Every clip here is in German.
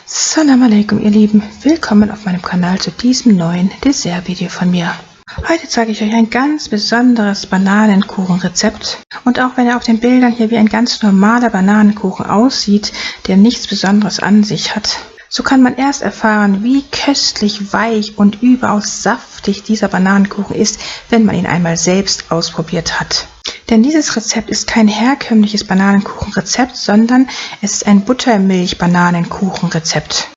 Assalamu alaikum ihr Lieben, willkommen auf meinem Kanal zu diesem neuen Dessert-Video von mir. Heute zeige ich euch ein ganz besonderes Bananenkuchenrezept und auch wenn er auf den Bildern hier wie ein ganz normaler Bananenkuchen aussieht, der nichts Besonderes an sich hat, so kann man erst erfahren, wie köstlich weich und überaus saftig dieser Bananenkuchen ist, wenn man ihn einmal selbst ausprobiert hat. Denn dieses Rezept ist kein herkömmliches Bananenkuchenrezept, sondern es ist ein Buttermilch-Bananenkuchenrezept.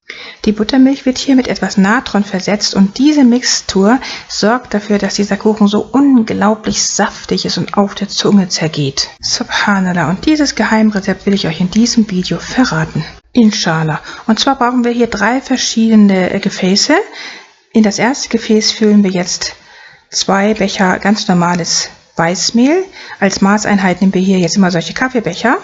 Die Buttermilch wird hier mit etwas Natron versetzt und diese Mixtur sorgt dafür, dass dieser Kuchen so unglaublich saftig ist und auf der Zunge zergeht. Subhanallah, und dieses Geheimrezept will ich euch in diesem Video verraten. Inshallah. Und zwar brauchen wir hier 3 verschiedene Gefäße. In das erste Gefäß füllen wir jetzt 2 Becher ganz normales Weißmehl. Als Maßeinheit nehmen wir hier jetzt immer solche Kaffeebecher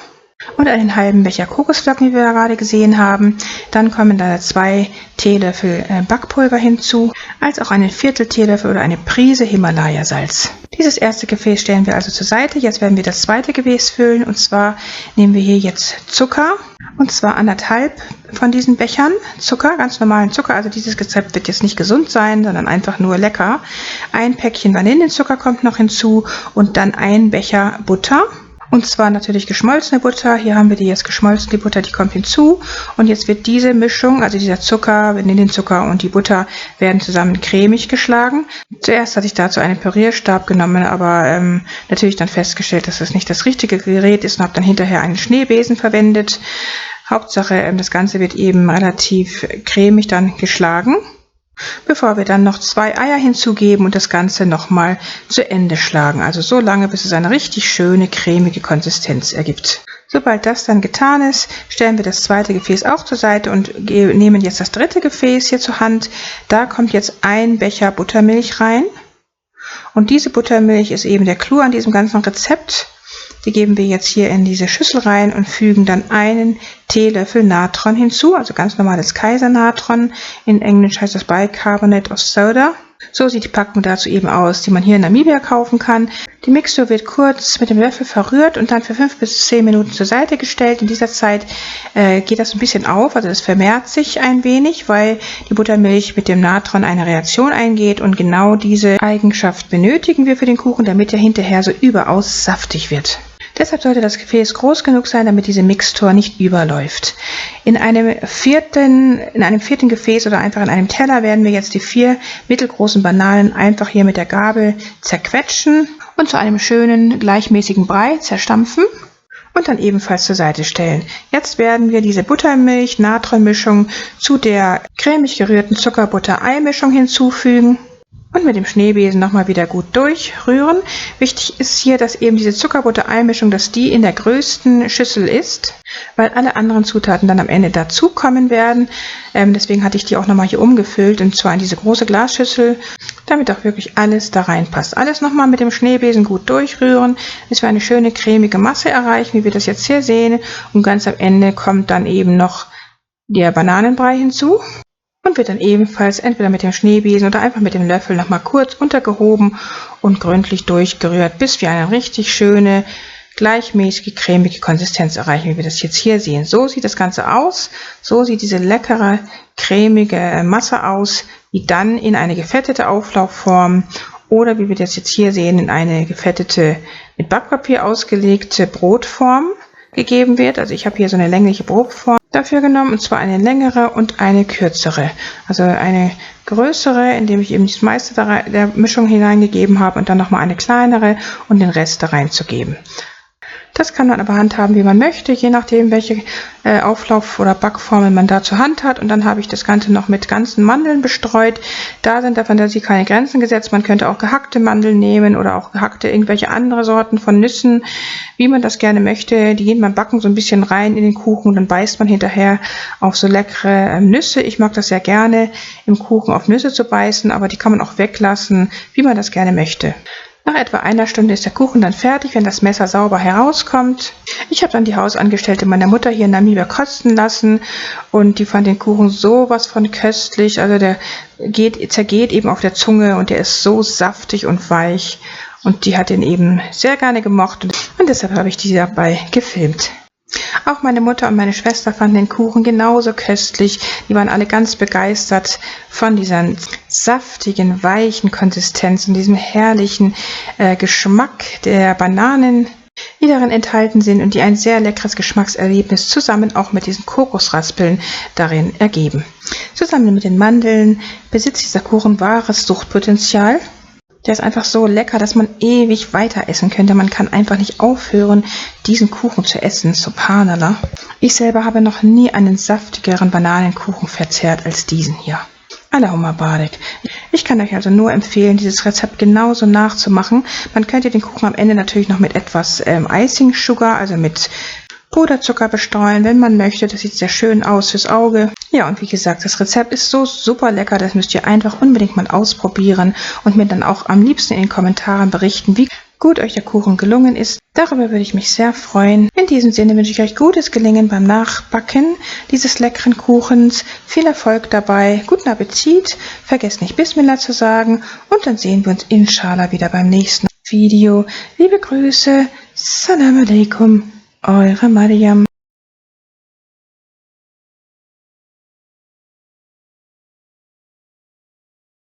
und einen halben Becher Kokosflocken, wie wir gerade gesehen haben. Dann kommen da 2 Teelöffel Backpulver hinzu, als auch einen Viertel Teelöffel oder eine Prise Himalaya-Salz. Dieses erste Gefäß stellen wir also zur Seite. Jetzt werden wir das zweite Gefäß füllen und zwar nehmen wir hier jetzt Zucker und zwar 1,5 von diesen Bechern Zucker, ganz normalen Zucker. Also dieses Rezept wird jetzt nicht gesund sein, sondern einfach nur lecker. Ein Päckchen Vanillenzucker kommt noch hinzu und dann ein Becher Butter. Und zwar natürlich geschmolzene Butter. Hier haben wir die jetzt geschmolzene Butter, die kommt hinzu. Und jetzt wird diese Mischung, also dieser Zucker, Vanillenzucker und die Butter, werden zusammen cremig geschlagen. Zuerst hatte ich dazu einen Pürierstab genommen, aber natürlich dann festgestellt, dass das nicht das richtige Gerät ist und habe dann hinterher einen Schneebesen verwendet. Hauptsache, das Ganze wird eben relativ cremig dann geschlagen, bevor wir dann noch 2 Eier hinzugeben und das Ganze nochmal zu Ende schlagen. Also so lange, bis es eine richtig schöne, cremige Konsistenz ergibt. Sobald das dann getan ist, stellen wir das zweite Gefäß auch zur Seite und nehmen jetzt das dritte Gefäß hier zur Hand. Da kommt jetzt ein Becher Buttermilch rein. Und diese Buttermilch ist eben der Clou an diesem ganzen Rezept. Die geben wir jetzt hier in diese Schüssel rein und fügen dann einen Teelöffel Natron hinzu, also ganz normales Kaisernatron. In Englisch heißt das Bicarbonate of Soda. So sieht die Packung dazu eben aus, die man hier in Namibia kaufen kann. Die Mixtur wird kurz mit dem Löffel verrührt und dann für 5 bis 10 Minuten zur Seite gestellt. In dieser Zeit geht das ein bisschen auf, also es vermehrt sich ein wenig, weil die Buttermilch mit dem Natron eine Reaktion eingeht und genau diese Eigenschaft benötigen wir für den Kuchen, damit er hinterher so überaus saftig wird. Deshalb sollte das Gefäß groß genug sein, damit diese Mixtur nicht überläuft. In einem vierten Gefäß oder einfach in einem Teller werden wir jetzt die 4 mittelgroßen Bananen einfach hier mit der Gabel zerquetschen und zu einem schönen gleichmäßigen Brei zerstampfen und dann ebenfalls zur Seite stellen. Jetzt werden wir diese Buttermilch-Natron-Mischung zu der cremig gerührten Zucker-Butter-Ei-Mischung hinzufügen. Und mit dem Schneebesen nochmal wieder gut durchrühren. Wichtig ist hier, dass eben diese Zuckerbutter-Ei-Mischung, dass die in der größten Schüssel ist, weil alle anderen Zutaten dann am Ende dazukommen werden. Deswegen hatte ich die auch nochmal hier umgefüllt und zwar in diese große Glasschüssel, damit auch wirklich alles da reinpasst. Alles nochmal mit dem Schneebesen gut durchrühren, bis wir eine schöne cremige Masse erreichen, wie wir das jetzt hier sehen. Und ganz am Ende kommt dann eben noch der Bananenbrei hinzu. Und wird dann ebenfalls entweder mit dem Schneebesen oder einfach mit dem Löffel nochmal kurz untergehoben und gründlich durchgerührt, bis wir eine richtig schöne, gleichmäßige, cremige Konsistenz erreichen, wie wir das jetzt hier sehen. So sieht das Ganze aus. So sieht diese leckere, cremige Masse aus, die dann in eine gefettete Auflaufform oder wie wir das jetzt hier sehen, in eine gefettete, mit Backpapier ausgelegte Brotform gegeben wird. Also ich habe hier so eine längliche Brotform dafür genommen, und zwar eine längere und eine kürzere. Also eine größere, indem ich eben das meiste der Mischung hineingegeben habe und dann nochmal eine kleinere und den Rest da reinzugeben. Das kann man aber handhaben, wie man möchte, je nachdem, welche Auflauf- oder Backformen man da zur Hand hat. Und dann habe ich das Ganze noch mit ganzen Mandeln bestreut. Da sind der Fantasie keine Grenzen gesetzt. Man könnte auch gehackte Mandeln nehmen oder auch gehackte irgendwelche andere Sorten von Nüssen, wie man das gerne möchte. Die gehen beim Backen so ein bisschen rein in den Kuchen und dann beißt man hinterher auf so leckere Nüsse. Ich mag das sehr gerne, im Kuchen auf Nüsse zu beißen, aber die kann man auch weglassen, wie man das gerne möchte. Nach etwa einer Stunde ist der Kuchen dann fertig, wenn das Messer sauber herauskommt. Ich habe dann die Hausangestellte meiner Mutter hier in Namibia kosten lassen und die fand den Kuchen sowas von köstlich. Also der zergeht eben auf der Zunge und der ist so saftig und weich und die hat den eben sehr gerne gemocht und deshalb habe ich die dabei gefilmt. Auch meine Mutter und meine Schwester fanden den Kuchen genauso köstlich. Die waren alle ganz begeistert von dieser saftigen, weichen Konsistenz und diesem herrlichen Geschmack der Bananen, die darin enthalten sind und die ein sehr leckeres Geschmackserlebnis zusammen auch mit diesen Kokosraspeln darin ergeben. Zusammen mit den Mandeln besitzt dieser Kuchen wahres Suchtpotenzial. Der ist einfach so lecker, dass man ewig weiter essen könnte. Man kann einfach nicht aufhören, diesen Kuchen zu essen. Subhanallah. Ich selber habe noch nie einen saftigeren Bananenkuchen verzehrt als diesen hier. Allahumma barik. Ich kann euch also nur empfehlen, dieses Rezept genauso nachzumachen. Man könnte den Kuchen am Ende natürlich noch mit etwas Icing Sugar, also mit Puderzucker bestreuen, wenn man möchte. Das sieht sehr schön aus fürs Auge. Ja, und wie gesagt, das Rezept ist so super lecker, das müsst ihr einfach unbedingt mal ausprobieren und mir dann auch am liebsten in den Kommentaren berichten, wie gut euch der Kuchen gelungen ist. Darüber würde ich mich sehr freuen. In diesem Sinne wünsche ich euch gutes Gelingen beim Nachbacken dieses leckeren Kuchens. Viel Erfolg dabei, guten Appetit, vergesst nicht Bismillah zu sagen und dann sehen wir uns inshallah wieder beim nächsten Video. Liebe Grüße, Salam alaikum, eure Mariam.